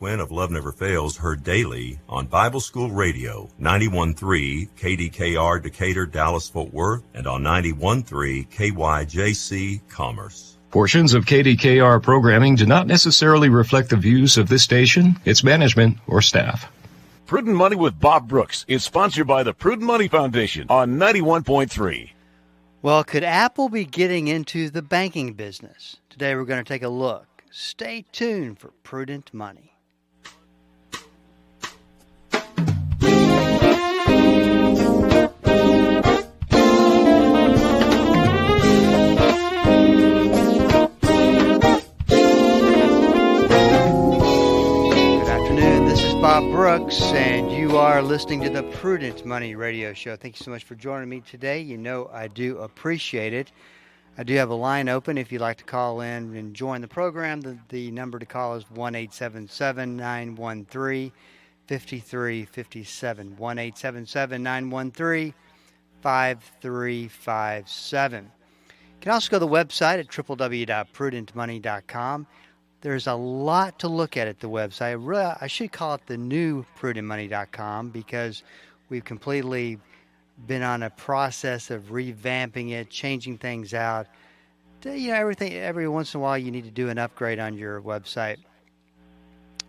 Quinn of Love Never Fails heard daily on Bible School Radio, 91.3 KDKR Decatur, Dallas, Fort Worth, and on 91.3 KYJC Commerce. Portions of KDKR programming do not necessarily reflect the views of this station, its management, or staff. Prudent Money with Bob Brooks is sponsored by the Prudent Money Foundation on 91.3. Well, could Apple be getting into the banking business? Today we're going to take a look. Stay tuned for Prudent Money. Bob Brooks, and you are listening to the Prudent Money Radio Show. Thank you so much for joining me today. You know I do appreciate it. I do have a line open if you'd like to call in and join the program. The number to call is 1-877-913-5357. 1-877-913-5357. You can also go to the website at www.prudentmoney.com. There's a lot to look at the website. I should call it the new prudentmoney.com because we've completely been on a process of revamping it, changing things out. You know, every once in a while you need to do an upgrade on your website.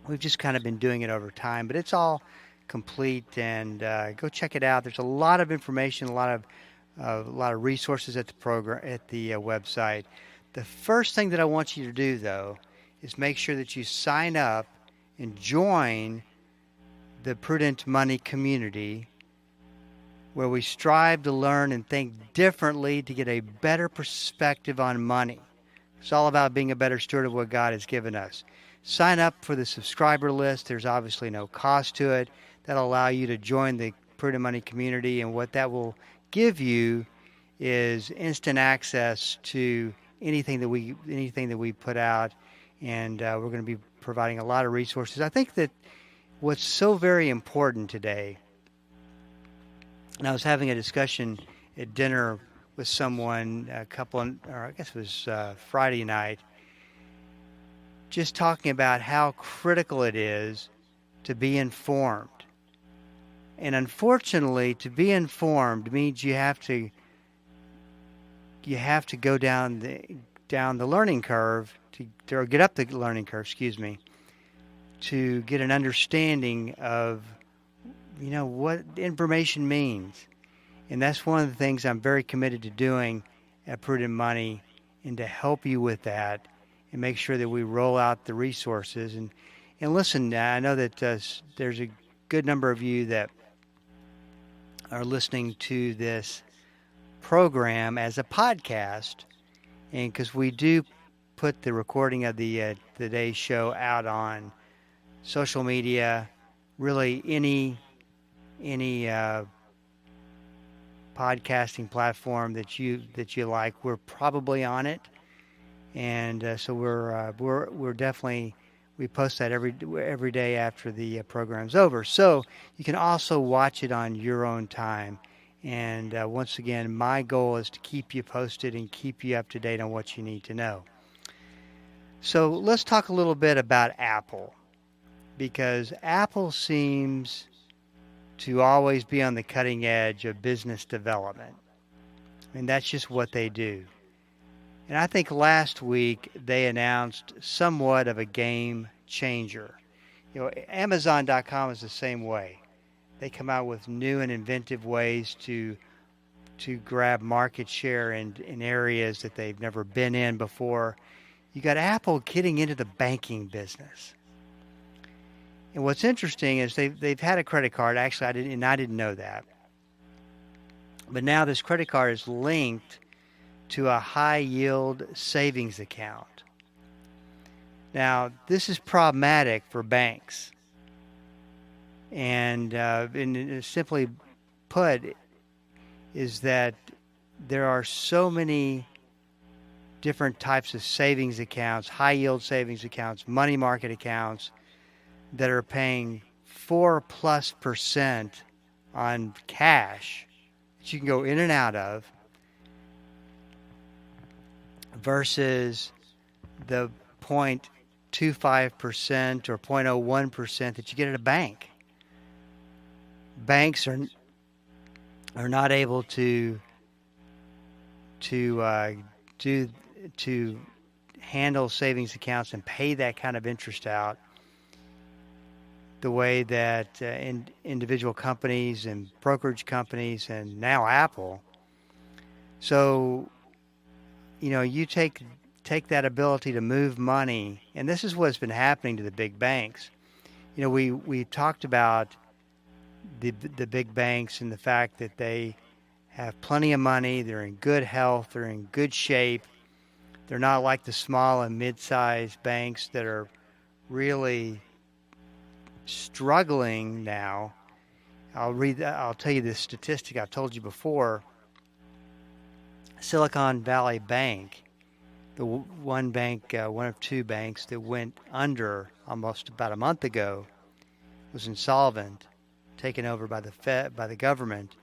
We've just kind of been doing it over time, but it's all complete, and go check it out. There's a lot of information, a lot of resources at the website. The first thing that I want you to do, though, is make sure that you sign up and join the Prudent Money community, where we strive to learn and think differently to get a better perspective on money. It's all about being a better steward of what God has given us. Sign up for the subscriber list. There's obviously no cost to it. That'll allow you to join the Prudent Money community, and what that will give you is instant access to anything that we put out. And we're going to be providing a lot of resources. I think that what's so very important today, and I was having a discussion at dinner with someone, I guess it was Friday night, just talking about how critical it is to be informed. And unfortunately, to be informed means you have to go down the learning curve, or get up the learning curve, to get an understanding of, what information means. And that's one of the things I'm very committed to doing at Prudent Money, and to help you with that and make sure that we roll out the resources. And listen, I know that there's a good number of you that are listening to this program as a podcast, and because we do put the recording of the today's show out on social media, really any podcasting platform that you like, we're probably on it, and so we're definitely, we post that every day after the program's over. So you can also watch it on your own time. And once again, my goal is to keep you posted and keep you up to date on what you need to know. So let's talk a little bit about Apple, because Apple seems to always be on the cutting edge of business development. I mean, that's just what they do. And I think last week they announced somewhat of a game changer. Amazon.com is the same way. They come out with new and inventive ways to grab market share in areas that they've never been in before. You got Apple getting into the banking business. And what's interesting is they've had a credit card. Actually, I didn't know that. But now this credit card is linked to a high-yield savings account. Now, this is problematic for banks. And simply put, is that there are so many different types of savings accounts, high-yield savings accounts, money market accounts, that are paying 4+% on cash that you can go in and out of, versus the 0.25% or 0.01% that you get at a bank. Banks are not able to handle savings accounts and pay that kind of interest out the way that individual companies and brokerage companies and now Apple. So, you take that ability to move money, and this is what's been happening to the big banks. We talked about the big banks and the fact that they have plenty of money, they're in good health, they're in good shape. They're not like the small and mid-sized banks that are really struggling now. I'll tell you this statistic I've told you before. Silicon Valley Bank, the one of two banks that went under almost about a month ago, was insolvent, taken over by the government.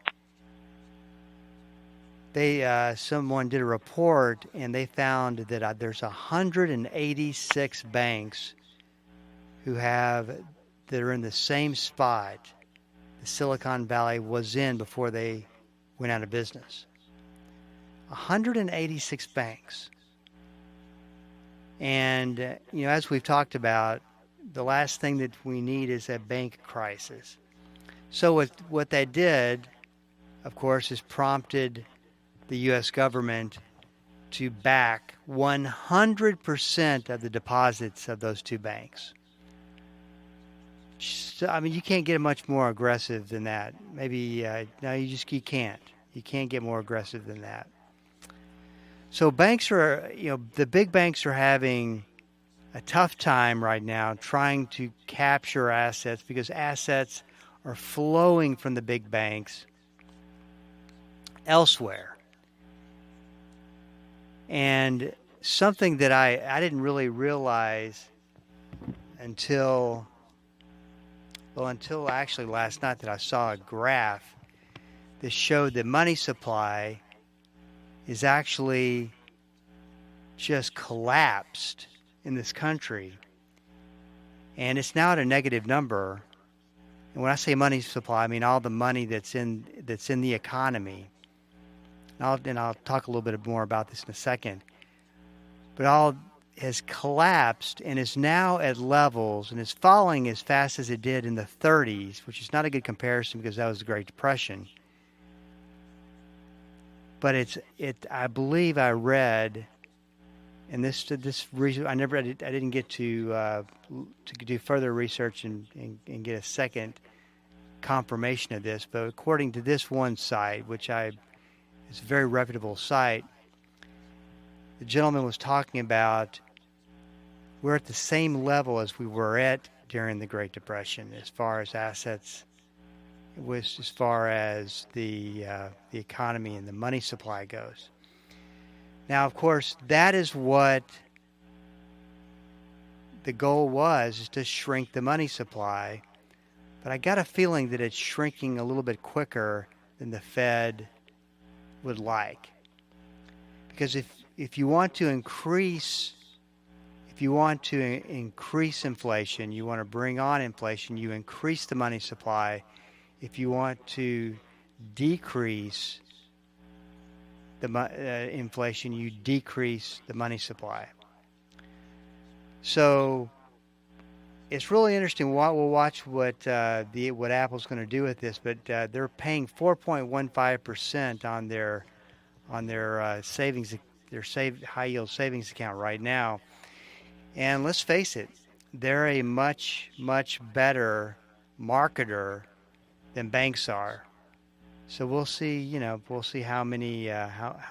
Someone did a report and they found that there's 186 banks that are in the same spot the Silicon Valley was in before they went out of business. 186 banks. And, as we've talked about, the last thing that we need is a bank crisis. So what they did, of course, is prompted the U.S. government to back 100% of the deposits of those two banks. So, you can't get much more aggressive than that. Maybe, no, you can't. You can't get more aggressive than that. So banks are, the big banks are having a tough time right now trying to capture assets because assets are flowing from the big banks elsewhere. And something that I didn't really realize until actually last night, that I saw a graph that showed the money supply is actually just collapsed in this country. And it's now at a negative number. And when I say money supply, I mean all the money that's in the economy. And I'll talk a little bit more about this in a second. But all has collapsed and is now at levels and is falling as fast as it did in the 30s, which is not a good comparison because that was the Great Depression. But I believe I read, and this research, I didn't get to do further research and get a second confirmation of this, but according to this one site, it's a very reputable site, the gentleman was talking about we're at the same level as we were at during the Great Depression as far as assets, as far as the economy and the money supply goes. Now, of course, that is what the goal was, is to shrink the money supply. But I got a feeling that it's shrinking a little bit quicker than the Fed would like. Because if you want to increase inflation, you want to bring on inflation, you increase the money supply. If you want to decrease the inflation, you decrease the money supply. So it's really interesting. We'll watch what Apple's going to do with this, but they're paying 4.15% on their savings, their high yield savings account right now. And let's face it, they're a much, much better marketer than banks are. So we'll see, how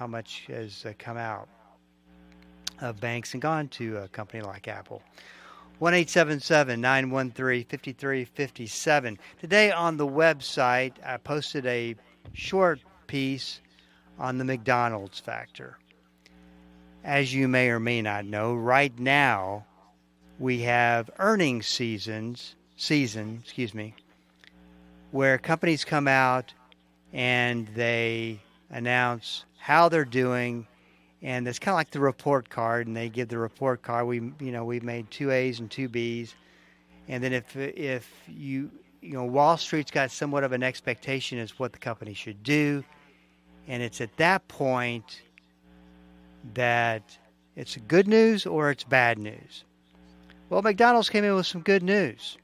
much has come out of banks and gone to a company like Apple. 1-877-913-5357. Today on the website, I posted a short piece on the McDonald's factor. As you may or may not know, right now we have earnings season, where companies come out and they announce how they're doing And it's kind of like the report card, and they give the report card. We made 2 A's and 2 B's. And then if Wall Street's got somewhat of an expectation as what the company should do, and it's at that point that it's good news or it's bad news. Well, McDonald's came in with some good news.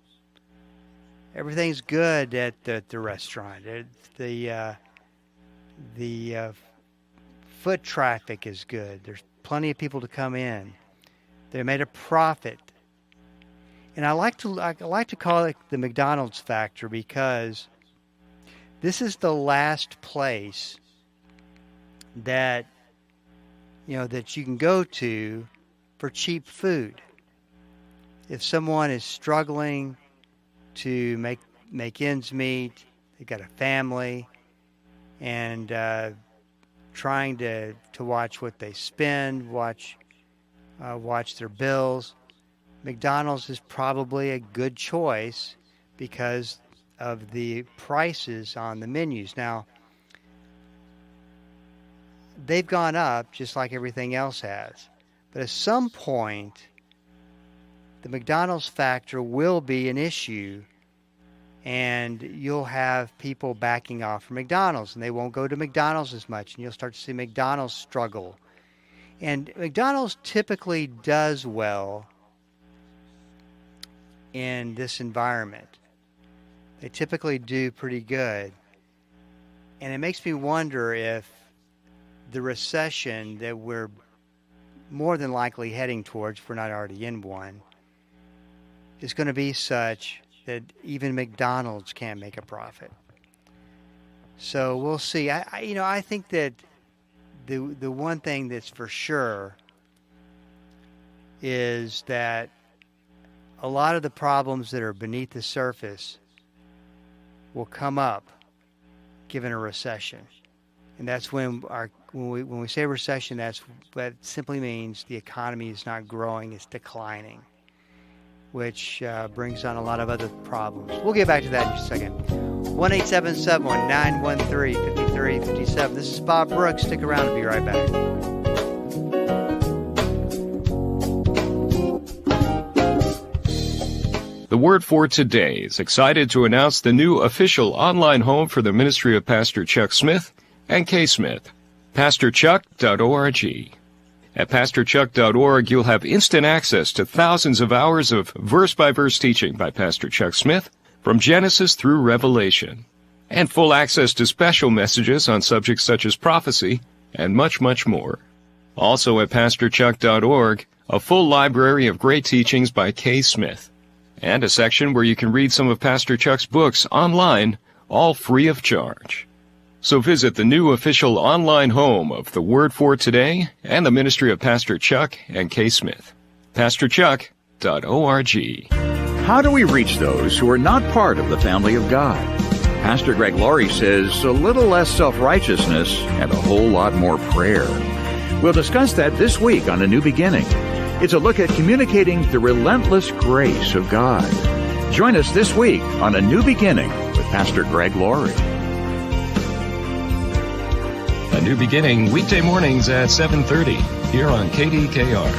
Everything's good at the restaurant. The foot traffic is good. There's plenty of people to come in. They made a profit. And I like to call it the McDonald's factor, because this is the last place that that you can go to for cheap food. If someone is struggling to make ends meet, they've got a family, and trying to watch what they spend, watch their bills, McDonald's is probably a good choice because of the prices on the menus. Now, they've gone up just like everything else has. But at some point, the McDonald's factor will be an issue, and you'll have people backing off from McDonald's, and they won't go to McDonald's as much, and you'll start to see McDonald's struggle. And McDonald's typically does well in this environment. They typically do pretty good. And it makes me wonder if the recession that we're more than likely heading towards, if we're not already in one, is going to be such that even McDonald's can't make a profit. So we'll see. I think that the one thing that's for sure is that a lot of the problems that are beneath the surface will come up given a recession. And that's when we say recession, that simply means the economy is not growing, it's declining, which brings on a lot of other problems. We'll get back to that in just a second. 1-877-913-5357. This is Bob Brooks. Stick around. I'll be right back. The Word for Today is excited to announce the new official online home for the ministry of Pastor Chuck Smith and Kay Smith, PastorChuck.org. At PastorChuck.org, you'll have instant access to thousands of hours of verse-by-verse teaching by Pastor Chuck Smith from Genesis through Revelation, and full access to special messages on subjects such as prophecy and much, much more. Also at PastorChuck.org, a full library of great teachings by Kay Smith, and a section where you can read some of Pastor Chuck's books online, all free of charge. So visit the new official online home of the Word for Today and the ministry of Pastor Chuck and Kay Smith, PastorChuck.org. How do we reach those who are not part of the family of God? Pastor Greg Laurie says a little less self-righteousness and a whole lot more prayer. We'll discuss that this week on A New Beginning. It's a look at communicating the relentless grace of God. Join us this week on A New Beginning with Pastor Greg Laurie. A New Beginning, weekday mornings at 7:30 here on KDKR.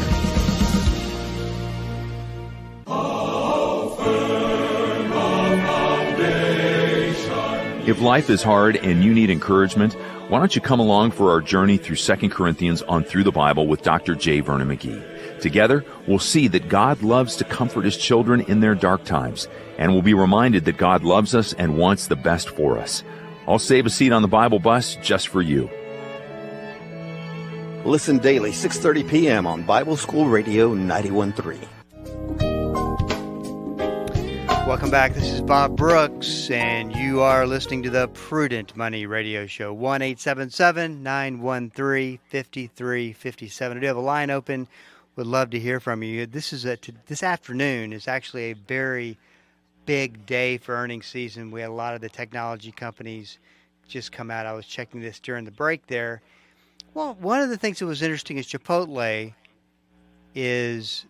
If life is hard and you need encouragement, why don't you come along for our journey through 2 Corinthians on Through the Bible with Dr. J. Vernon McGee. Together, we'll see that God loves to comfort His children in their dark times, and we'll be reminded that God loves us and wants the best for us. I'll save a seat on the Bible bus just for you. Listen daily, 6:30 p.m. on Bible School Radio 91.3. Welcome back. This is Bob Brooks, and you are listening to the Prudent Money Radio Show. 1-877-913-5357. I do have a line open. Would love to hear from you. This afternoon is actually a very big day for earnings season. We had a lot of the technology companies just come out. I was checking this during the break there. Well, one of the things that was interesting is Chipotle is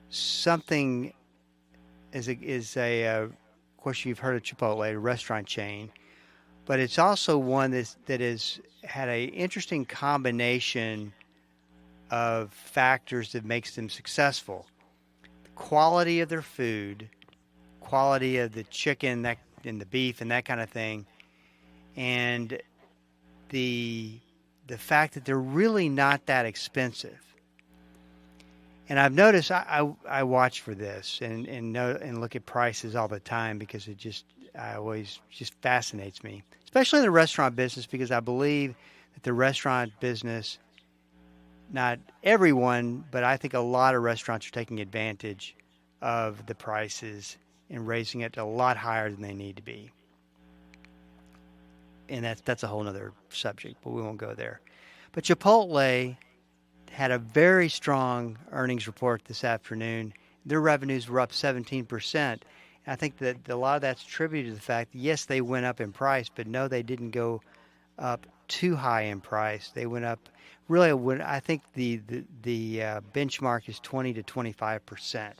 something. Of course, you've heard of Chipotle, a restaurant chain, but it's also one that has had an interesting combination of factors that makes them successful. The quality of their food, quality of the chicken and the beef and that kind of thing, and the fact that they're really not that expensive. And I've noticed I watch for this and look at prices all the time because it just fascinates me, especially in the restaurant business, because I believe that the restaurant business, not everyone, but I think a lot of restaurants are taking advantage of the prices and raising it a lot higher than they need to be. And that's a whole other subject, but we won't go there. But Chipotle had a very strong earnings report this afternoon. Their revenues were up 17%. And I think that a lot of that's attributed to the fact that, yes, they went up in price, but no, they didn't go up too high in price. They went up, really, I think the benchmark is 20 to 25%.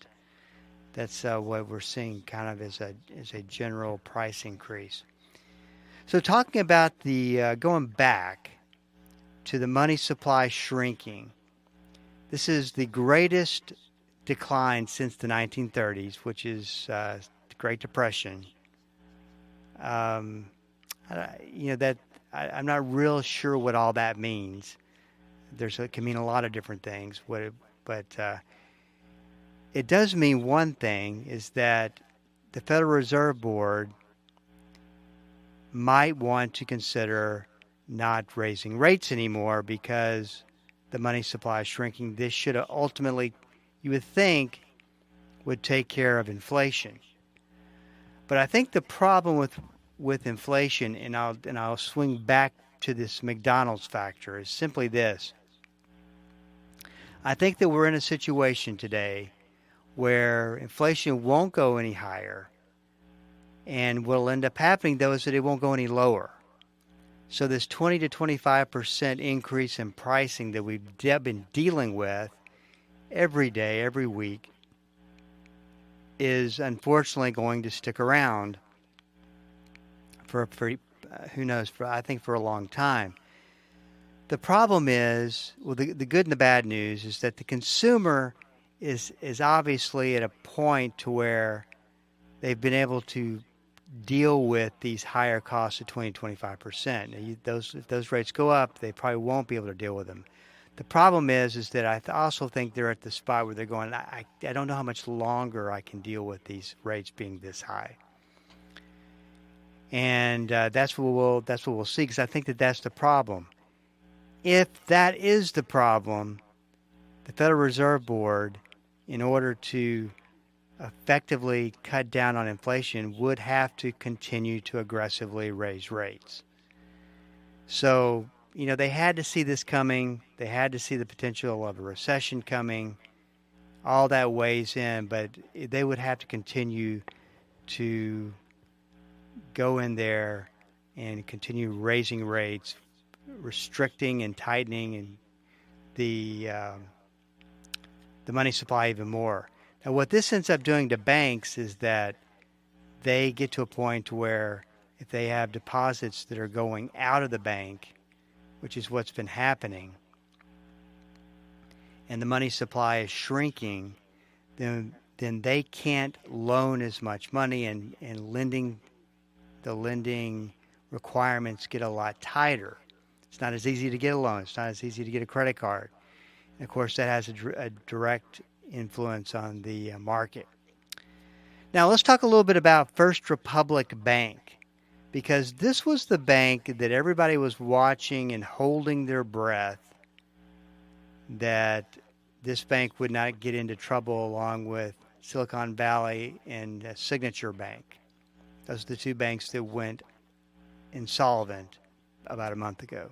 That's what we're seeing kind of as a general price increase. So talking about the going back to the money supply shrinking, this is the greatest decline since the 1930s, which is the Great Depression. I'm not real sure what all that means. It can mean a lot of different things. But it does mean one thing, is that the Federal Reserve Board might want to consider not raising rates anymore because the money supply is shrinking. This should ultimately, you would think, would take care of inflation. But I think the problem with inflation, and I'll swing back to this McDonald's factor, is simply this. I think that we're in a situation today where inflation won't go any higher, and what'll end up happening, though, is that it won't go any lower. So this 20 to 25% increase in pricing that we've been dealing with every day, every week, is unfortunately going to stick around for who knows, I think for a long time. The problem is, well, the good and the bad news is that the consumer is obviously at a point to where they've been able to deal with these higher costs of 20 to 25%. If those rates go up, they probably won't be able to deal with them. The problem is that I also think they're at the spot where they're going, I don't know how much longer I can deal with these rates being this high. And that's what we'll see, because I think that's the problem. If that is the problem, the Federal Reserve Board, in order to effectively cut down on inflation, would have to continue to aggressively raise rates. So, they had to see this coming. They had to see the potential of a recession coming. All that weighs in, but they would have to continue to go in there and continue raising rates, restricting and tightening and the money supply even more. Now, what this ends up doing to banks is that they get to a point where if they have deposits that are going out of the bank, which is what's been happening, and the money supply is shrinking, then they can't loan as much money, and the lending requirements get a lot tighter. It's not as easy to get a loan. It's not as easy to get a credit card. And of course, that has a direct influence on the market. Now, let's talk a little bit about First Republic Bank, because this was the bank that everybody was watching and holding their breath that this bank would not get into trouble, along with Silicon Valley and Signature Bank. Those are the two banks that went insolvent about a month ago.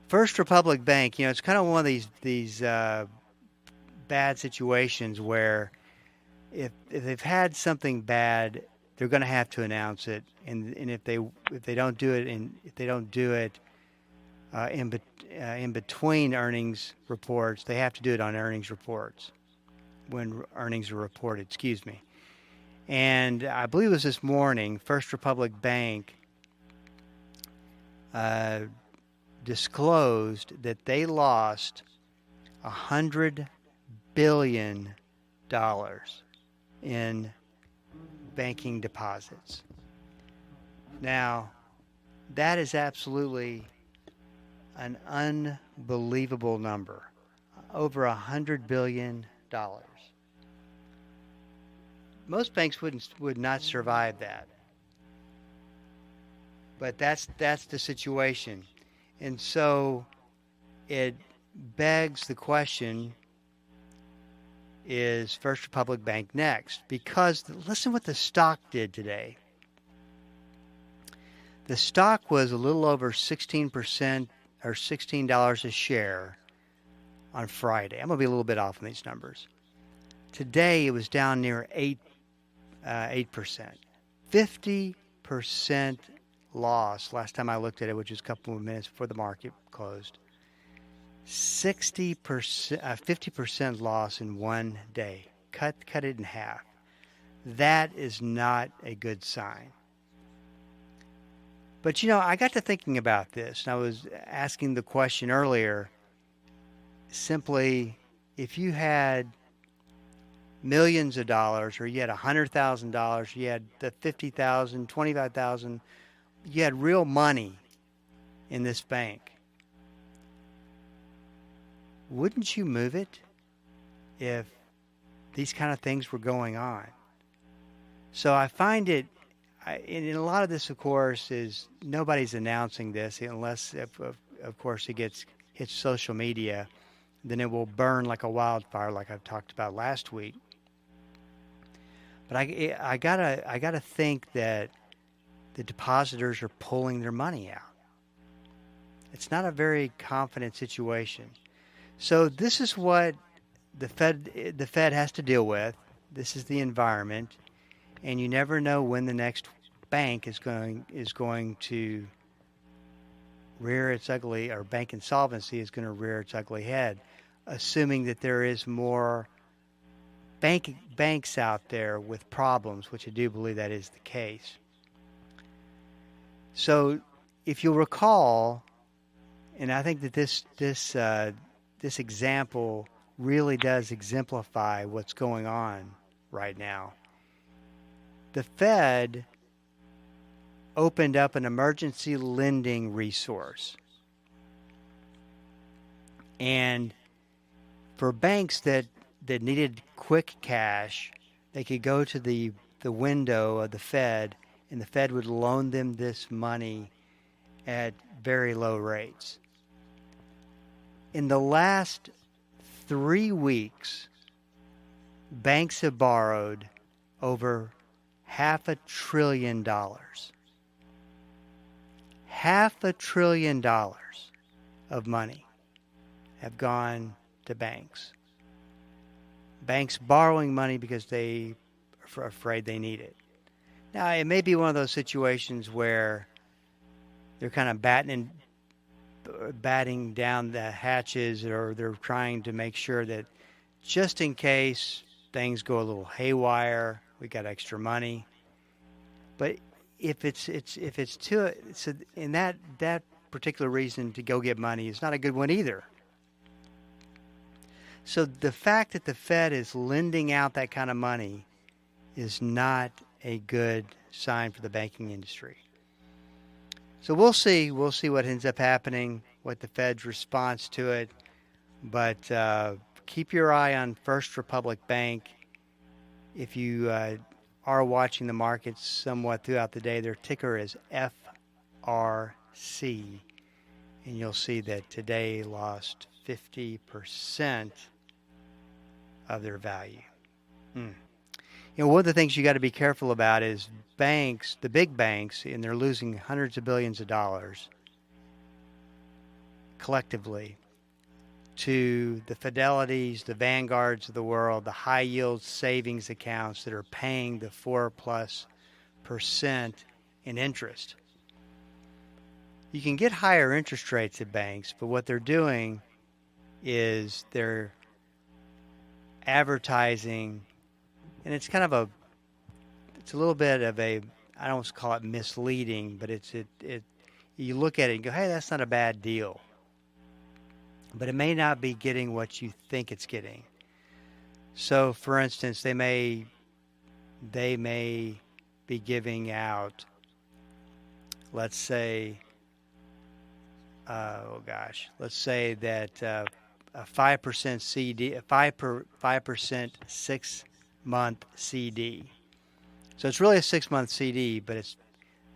First Republic Bank, it's kind of one of these bad situations where if they've had something bad, they're going to have to announce it, and if they don't do it, in between earnings reports, they have to do it on earnings reports when earnings are reported. And I believe it was this morning, First Republic Bank disclosed that they lost $100 billion in banking deposits. Now, that is absolutely an unbelievable number. Over $100 billion. Most banks would not survive that. But that's the situation. And so it begs the question, is First Republic Bank next? Because listen what the stock did today. The stock was a little over 16% or $16 a share on Friday. I'm going to be a little bit off on these numbers. Today it was down near 8%. 50% loss last time I looked at it, which was a couple of minutes before the market closed. 50% loss in one day. Cut it in half. That is not a good sign. But I got to thinking about this, and I was asking the question earlier. Simply, if you had millions of dollars, or you had $100,000, you had the $50,000, $25,000, you had real money in this bank, wouldn't you move it if these kind of things were going on? So I find it, and a lot of this, of course, is nobody's announcing this unless, of course, it hits social media. Then it will burn like a wildfire, like I've talked about last week. But I gotta think that the depositors are pulling their money out. It's not a very confident situation. So this is what the Fed has to deal with. This is the environment, and you never know when the next bank is going to rear its ugly, or bank insolvency is going to rear its ugly head, assuming that there is more banks out there with problems, which I do believe that is the case. So if you'll recall, and I think that this example really does exemplify what's going on right now. The Fed opened up an emergency lending resource. And for banks that needed quick cash, they could go to the window of the Fed, and the Fed would loan them this money at very low rates. In the last 3 weeks, banks have borrowed over $500 billion. $500 billion of money have gone to banks. Banks borrowing money because they are afraid they need it. Now, it may be one of those situations where they're kind of batting down the hatches, or they're trying to make sure that just in case things go a little haywire, we got extra money. But if it's in that particular reason to go get money is not a good one either. So the fact that the Fed is lending out that kind of money is not a good sign for the banking industry. So we'll see what ends up happening, what the Fed's response to it. But keep your eye on First Republic Bank. If you are watching the markets somewhat throughout the day, their ticker is FRC. And you'll see that today lost 50% of their value. One of the things you got to be careful about is banks, the big banks, and they're losing hundreds of billions of dollars collectively to the Fidelities, the Vanguards of the world, the high yield savings accounts that are paying the 4+% in interest. You can get higher interest rates at banks, but what they're doing is they're advertising, and it's kind of it's a little bit of I don't want to call it misleading, but you look at it and go, hey, that's not a bad deal. but it may not be getting what you think it's getting. So, for instance, they may be giving out, let's say, let's say that a 5% CD, a 5% 6-month CD. So it's really a 6-month CD, but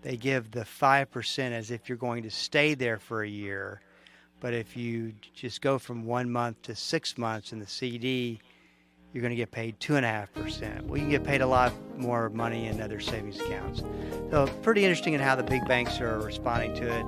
they give the 5% as if you're going to stay there for a year. But if you just go from 1 month to 6 months in the CD, you're going to get paid 2.5%. Well, you can get paid a lot more money in other savings accounts. So pretty interesting in how the big banks are responding to it.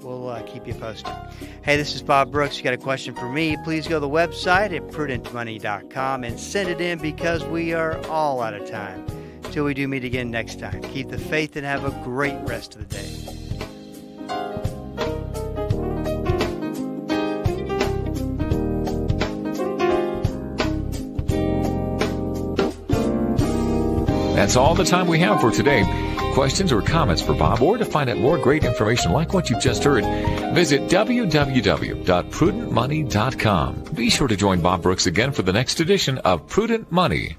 We'll keep you posted. Hey, this is Bob Brooks. You got a question for me, please go to the website at prudentmoney.com and send it in, because we are all out of time. Till we do meet again next time. Keep the faith and have a great rest of the day. That's all the time we have for today. Questions or comments for Bob, or to find out more great information like what you've just heard, visit www.prudentmoney.com. Be sure to join Bob Brooks again for the next edition of Prudent Money.